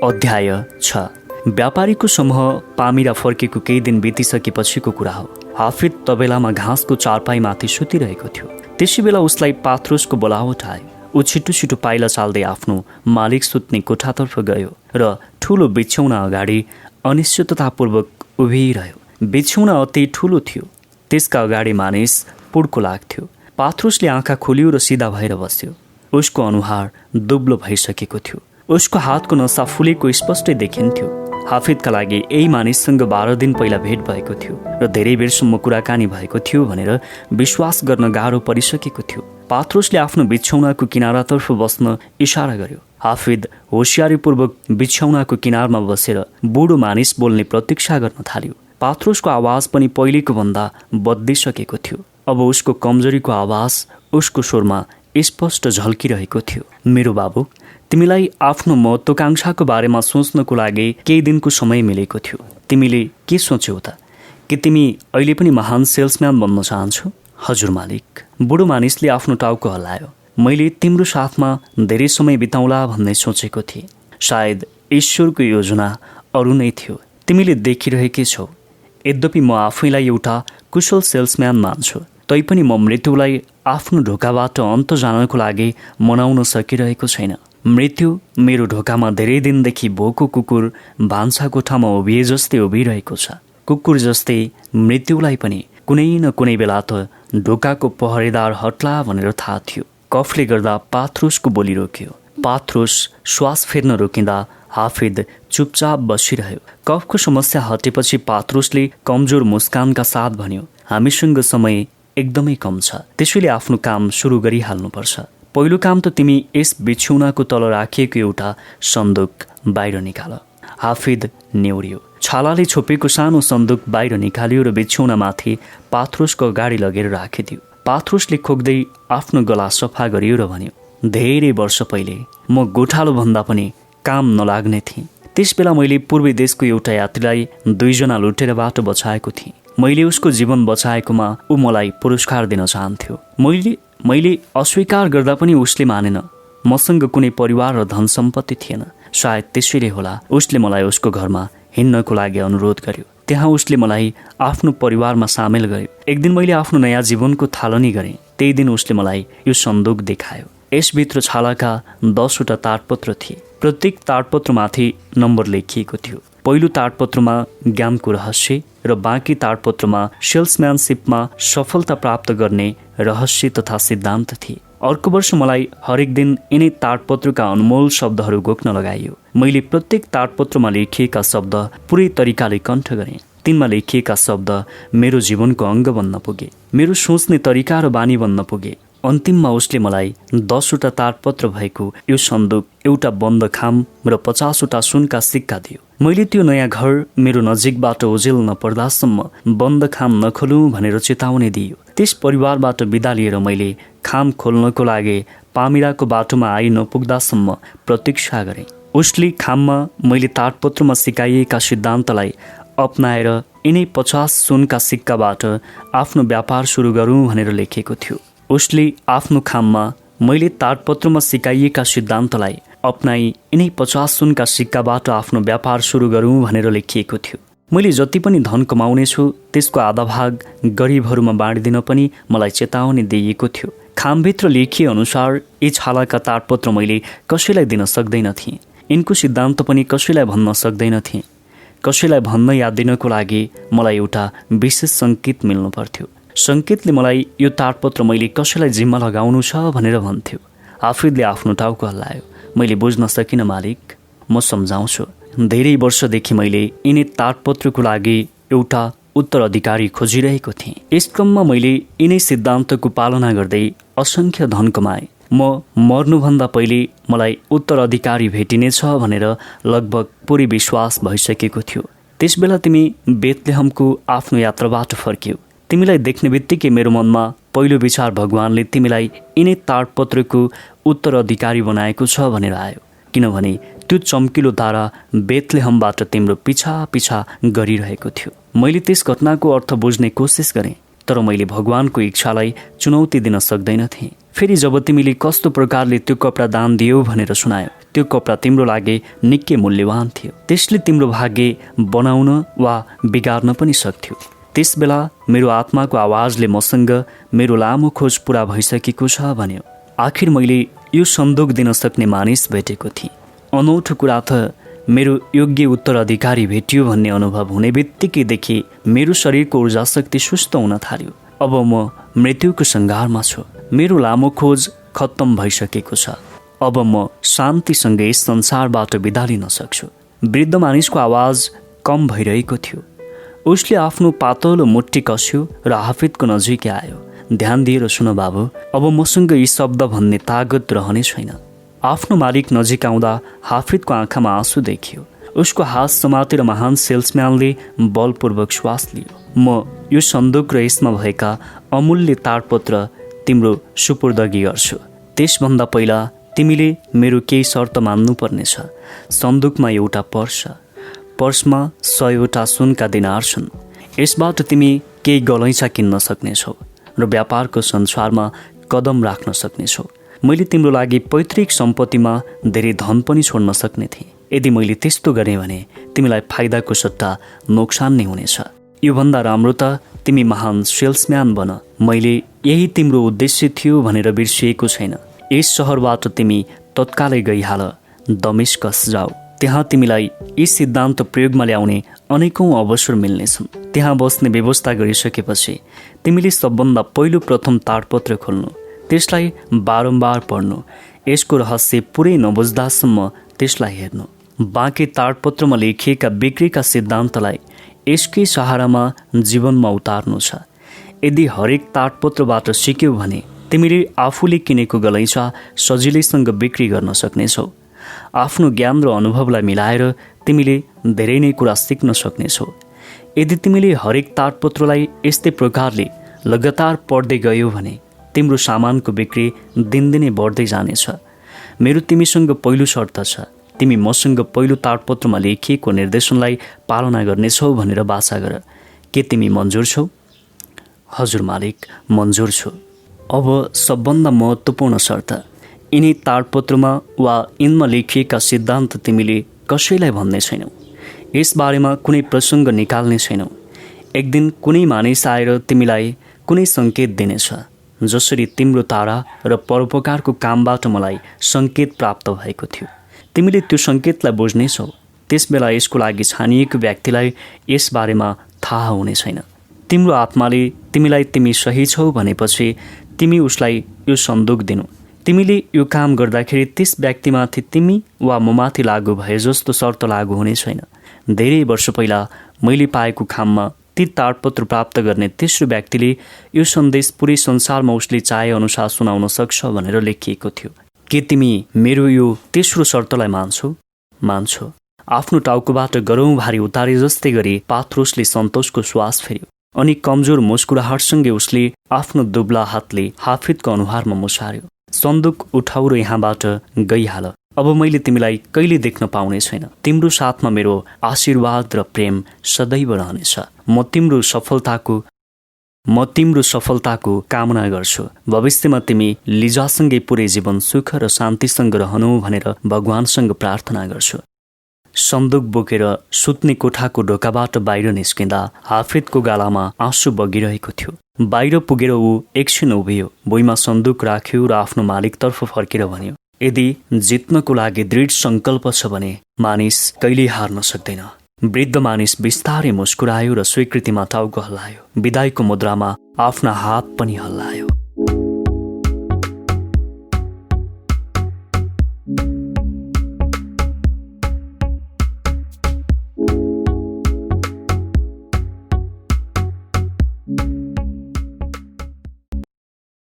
अध्याय 6। व्यापारीको समूह पामीरा फर्केको केही दिन बितिसकेपछिको कुरा हो। हाफिद तबेलामा घाँसको चारपाईमाथि सुतिरहेको थियो। त्यसै बेला उसलाई पात्रोसको बोलावट आयो। ऊ छिटो छिटो पाइला चाल्दै आफ्नो मालिक सुत्ने कोठातर्फ गयो र ठुलो बिछौना अगाडि अनिश्चिततापूर्वक उभिरह्यो। बिछौना अति ठुलो थियो, त्यसका अगाडि मानिस पुड्को लाग्थ्यो। पात्रोसले आँखा खोल्यो र सिधा भएर बस्यो। उसको अनुहार दुब्लो भइसकेको थियो। उसको हातको नसा फुलेको स्पष्टै देखिन्थ्यो। हाफिदका लागि यही मानिससँग 12 दिन पहिला भेट भएको थियो र धेरै बेरसम्म कुराकानी भएको थियो भनेर विश्वास गर्न गाह्रो परिसकेको थियो। पात्रोसले आफ्नो बिछौनाको किनारातर्फ बस्न इशारा गर्यो। हाफिद होसियारीपूर्वक बिछौनाको किनारमा बसेर बुढो मानिस बोल्ने प्रतीक्षा गर्न थाल्यो। पात्रोसको आवाज पनि पहिलेको भन्दा बद्लिसकेको थियो। अब उसको कमजोरीको आवाज उसको स्वरमा स्पष्ट झल्किरहेको थियो। मेरो बाबु, तिमीलाई आफ्नो महत्वाकांक्षाको बारेमा सोच्नको लागि केही दिनको समय मिलेको थियो। तिमीले के सोच्यौ त? कि तिमी अहिले पनि महान सेल्सम्यान बन्न चाहन्छौ? हजुर मालिक, बुढो मानिसले आफ्नो टाउको हल्लायो। मैले तिम्रो साथमा धेरै समय बिताउला भन्ने सोचेको थिएँ। सायद ईश्वरको योजना अरू नै थियो। तिमीले देखिरहेकै छौ। यद्यपि म आफैलाई एउटा कुशल सेल्सम्यान मान्छु, तैपनि म मृत्युलाई आफ्नो ढोकाबाट अन्त जानको लागि मनाउन सकिरहेको छैन। मृत्यु मेरो ढोकामा धेरै दिनदेखि भोको कुकुर भान्सा कोठामा उभिए जस्तै उभिरहेको छ। कुकुर जस्तै मृत्युलाई पनि कुनै न कुनै बेला त ढोकाको पहरेदार हट्ला भनेर थाहा थियो। कफले गर्दा पात्रोसको बोली रोक्यो। पात्रोस श्वास फेर्न रोकिँदा हाफिद चुपचाप बसिरह्यो। कफको समस्या हटेपछि पात्रोसले कमजोर मुस्कानका साथ भन्यो, हामीसँग समय एकदमै कम छ, त्यसैले आफ्नो काम सुरु गरिहाल्नुपर्छ। पहिलो काम त तिमी यस बिछौनाको तल राखिएको एउटा सन्दुक बाहिर निकाल। हाफिद नेउरियो। छालाले छोपेको सानो सन्दुक बाहिर निकाल्यो र बिछौनामाथि पात्रोसको अगाडि लगेर राखिदियो। पात्रोसले खोक्दै आफ्नो गला सफा गरियो र भन्यो, धेरै वर्ष पहिले म गोठालो भन्दा पनि काम नलाग्ने थिएँ। त्यसबेला मैले पूर्वी देशको एउटा यात्रीलाई 2 जना लुटेरबाट बचाएको थिएँ। मैले उसको जीवन बचाएकोमा ऊ मलाई पुरस्कार दिन चाहन्थ्यो। मैले अस्वीकार गर्दा पनि उसले मानेन। मसँग कुनै परिवार र धन सम्पत्ति थिएन। सायद त्यसैले होला उसले मलाई उसको घरमा हिँड्नको लागि अनुरोध गर्यो। त्यहाँ उसले मलाई आफ्नो परिवारमा सामेल गर्यो। एक दिन मैले आफ्नो नयाँ जीवनको थालनी गरेँ। त्यही दिन उसले मलाई यो सन्दुक देखायो। यसभित्र छालाका 10 वटा ताडपत्र थिए। प्रत्येक ताडपत्रमाथि नम्बर लेखिएको थियो। पहिलो ताडपत्रमा ज्ञानको रहस्य र बाँकी ताडपत्रमा सेल्सम्यानसिपमा सफलता प्राप्त गर्ने रहस्य तथा सिद्धान्त थिए। अर्को वर्ष मलाई हरेक दिन यिनै ताडपत्रका अनमोल शब्दहरू गोक्न लगाइयो। मैले प्रत्येक ताडपत्रमा लेखिएका शब्द पुरै तरिकाले कण्ठ गरेँ। तिनमा लेखिएका शब्द मेरो जीवनको अङ्ग बन्न पुगे, मेरो सोच्ने तरिका र बानी बन्न पुगे। अन्तिममा उसले मलाई 10 वटा ताडपत्र भएको यो सन्दुक, एउटा बन्द खाम र 50 वटा सुनका सिक्का दियो। मैले त्यो नयाँ घर मेरो नजिकबाट ओझेल नपर्दासम्म बन्द खाम नखोलौँ भनेर चेतावनी दियो। त्यस परिवारबाट बिदा लिएर मैले खाम खोल्नको लागि पामिराको बाटोमा आई नपुग्दासम्म प्रतीक्षा गरेँ। उसले खाममा मैले ताडपत्रमा सिकाइएका सिद्धान्तलाई अपनाएर यिनै 50 सुनका सिक्काबाट आफ्नो व्यापार सुरु गरौँ भनेर लेखेको थियो। उसले आफ्नो खाममा मैले ताडपत्रमा सिकाइएका सिद्धान्तलाई अपनाई यिनै 50 सुनका सिक्काबाट आफ्नो व्यापार सुरु गरौँ भनेर लेखिएको थियो। मैले जति पनि धन कमाउनेछु त्यसको आधा भाग गरिबहरूमा बाँडिदिन पनि मलाई चेतावनी दिइएको थियो। खामभित्र लेखिए अनुसार यी छालाका ताडपत्र मैले कसैलाई दिन सक्दैन थिएँ। यिनको सिद्धान्त पनि कसैलाई भन्न सक्दैन थिएँ। कसैलाई भन्न याद दिनको लागि मलाई एउटा विशेष सङ्केत मिल्नु पर्थ्यो। सङ्केतले मलाई यो ताडपत्र मैले कसैलाई जिम्मा लगाउनु छ भनेर भन्थ्यो। हाफिदले आफ्नो टाउको हल्लायो। मैले बुझ्न सकिनँ मालिक, म सम्झाउँछु। धेरै वर्षदेखि मैले यिनै ताडपत्रको लागि एउटा उत्तराधिकारी खोजिरहेको थिएँ। यस क्रममा मैले यिनै सिद्धान्तको पालना गर्दै असङ्ख्य धन कमाएँ। म मर्नुभन्दा पहिले मलाई उत्तराधिकारी भेटिनेछ भनेर लगभग पुरै विश्वास भइसकेको थियो। त्यसबेला तिमी बेथलेहमको आफ्नो यात्राबाट फर्क्यौ। तिमीलाई देख्ने बित्तिकै मेरो मनमा पहिलो विचार भगवानले तिमीलाई यिनै ताडपत्रको उत्तराधिकारी बनाएको छ भनेर आयो। किनभने त्यो चम्किलो तारा बेथलेहमबाट तिम्रो पिछा पिछा गरिरहेको थियो। मैले त्यस घटनाको अर्थ बुझ्ने कोसिस गरेँ, तर मैले भगवानको इच्छालाई चुनौती दिन सक्दैन थिएँ। फेरि जब तिमीले कस्तो प्रकारले त्यो कपडा दान दियौ भनेर सुनायो, त्यो कपडा तिम्रो लागि निकै मूल्यवान थियो। त्यसले तिम्रो भाग्य बनाउन वा बिगार्न पनि सक्थ्यो। त्यसबेला मेरो आत्माको आवाजले मसँग मेरो लामो खोज पूरा भइसकेको छ भन्यो। आखिर मैले यो सन्दुक दिन सक्ने मानिस भेटेको थिएँ। अनौठो कुरा त मेरो योग्य उत्तराधिकारी भेटियो भन्ने अनुभव हुने बित्तिकैदेखि मेरो शरीरको ऊर्जा शक्ति सुस्त हुन थाल्यो। अब म मृत्युको सङ्घारमा छु। मेरो लामो खोज खत्तम भइसकेको छ। अब म शान्तिसँग यस संसारबाट बिदा लिन सक्छु। वृद्ध मानिसको आवाज कम भइरहेको थियो। उसले आफ्नो पातलो मुट्ठी कस्यो र हाफिजको नजिकै आयो। ध्यान दिएर सुन बाबु, अब मसँग यी शब्द भन्ने तागत रहने छैन। आफ्नो मालिक नजिक आउँदा हाफिजको आँखामा आँसु देखियो। उसको हात समातेर महान सेल्सम्यानले बलपूर्वक श्वास लियो। म यो सन्दुक र यसमा भएका अमूल्य ताडपत्र तिम्रो सुपुर्दगी गर्छु। त्यसभन्दा पहिला तिमीले मेरो केही शर्त मान्नुपर्नेछ। सन्दुकमा एउटा पर्समा 100वटा सुनका दिनार छन्। यसबाट तिमी केही गलैँचा किन्न सक्नेछौ र व्यापारको संसारमा कदम राख्न सक्नेछौ। मैले तिम्रो लागि पैतृक सम्पत्तिमा धेरै धन पनि छोड्न सक्ने थिएँ। यदि मैले त्यस्तो गरेँ भने तिमीलाई फाइदाको सट्टा नोक्सान नै हुनेछ। योभन्दा राम्रो त तिमी महान सेल्सम्यान बन। मैले यही तिम्रो उद्देश्य थियो भनेर बिर्सिएको छैन। यस सहरबाट तिमी तत्कालै गइहाल, दमिश्कस जाऊ। त्यहाँ तिमीलाई यी सिद्धान्त प्रयोगमा ल्याउने अनेकौं अवसर मिल्नेछन्। त्यहाँ बस्ने व्यवस्था गरिसकेपछि तिमीले सबभन्दा पहिलो प्रथम ताडपत्र खोल्नु, त्यसलाई बारम्बार पढ्नु, यसको रहस्य पुरै नबुझ्दासम्म त्यसलाई हेर्नु। बाँकी ताडपत्रमा लेखिएका बिक्रीका सिद्धान्तलाई यसकै सहारामा जीवनमा उतार्नु छ। यदि हरेक ताडपत्रबाट सिक्यौ भने तिमीले आफूले किनेको गलैँचा सजिलैसँग बिक्री गर्न सक्नेछौ। आफ्नो ज्ञान र अनुभवलाई मिलाएर तिमीले धेरै नै कुरा सिक्न सक्नेछौ। यदि तिमीले हरेक ताडपत्रलाई यस्तै प्रकारले लगातार पढ्दै गयौ भने तिम्रो सामानको बिक्री दिनदिनै बढ्दै जानेछ। मेरो तिमीसँग पहिलो शर्त छ, तिमी मसँग पहिलो ताडपत्रमा लेखिएको निर्देशनलाई पालना गर्नेछौ भनेर बाचा गर। के तिमी मन्जुर छौ? हजुर मालिक, मन्जुर छु। अब सबभन्दा महत्त्वपूर्ण शर्त, यिनी ताडपत्रमा वा यिनमा लेखिएका सिद्धान्त तिमीले कसैलाई भन्ने छैनौ। यसबारेमा कुनै प्रसङ्ग निकाल्ने छैनौ। एक दिन कुनै मानिस आएर तिमीलाई कुनै सङ्केत दिनेछ, जसरी तिम्रो तारा र परोपकारको कामबाट मलाई सङ्केत प्राप्त भएको थियो। तिमीले त्यो सङ्केतलाई बुझ्नेछौ। त्यसबेला यसको लागि छानिएको व्यक्तिलाई यसबारेमा थाहा हुने छैन। तिम्रो आत्माले तिमीलाई तिमी सही छौ भनेपछि तिमी उसलाई यो सन्दुक दिनु। तिमीले यो काम गर्दाखेरि त्यस व्यक्तिमाथि तिमी वा ममाथि लागू भए जस्तो शर्त लागू हुने छैन। धेरै वर्ष पहिला मैले पाएको खाममा ती ताडपत्र प्राप्त गर्ने तेस्रो व्यक्तिले यो सन्देश पुरै संसारमा उसले चाहे अनुसार सुनाउन सक्छ भनेर लेखिएको थियो। के तिमी मेरो यो तेस्रो शर्तलाई मान्छौ? मान्छौ। आफ्नो टाउकोबाट गरौँ भारी उतारे जस्तै गरी पात्रोसले सन्तोषको श्वास फेर्यो अनि कमजोर मुस्कुराहटसँगै उसले आफ्नो दुब्ला हातले हाफिजको अनुहारमा मुसार्यो। सन्दुक उठाउ र यहाँबाट गइहाल। अब मैले तिमीलाई कहिले देख्न पाउने छैन। तिम्रो साथमा मेरो आशीर्वाद र प्रेम सदैव रहनेछ। म तिम्रो सफलताको कामना गर्छु। भविष्यमा तिमी लिजासँगै पुरै जीवन सुख र शान्तिसँग रहनु भनेर भगवानसँग प्रार्थना गर्छु। सन्दुक बोकेर सुत्ने कोठाको ढोकाबाट बाहिर निस्किँदा हाफिजको गालामा आँसु बगिरहेको थियो। बाहिर पुगेर ऊ एकछिन उभियो, भुइँमा सन्दुक राख्यो र आफ्नो मालिकतर्फ फर्केर भन्यो, यदि जित्नको लागि दृढ सङ्कल्प छ भने मानिस कहिल्यै हार्न सक्दैन। वृद्ध मानिस बिस्तारै मुस्कुरायो र स्वीकृतिमा टाउको हल्लायो। विदाईको मुद्रामा आफ्ना हात पनि हल्लायो।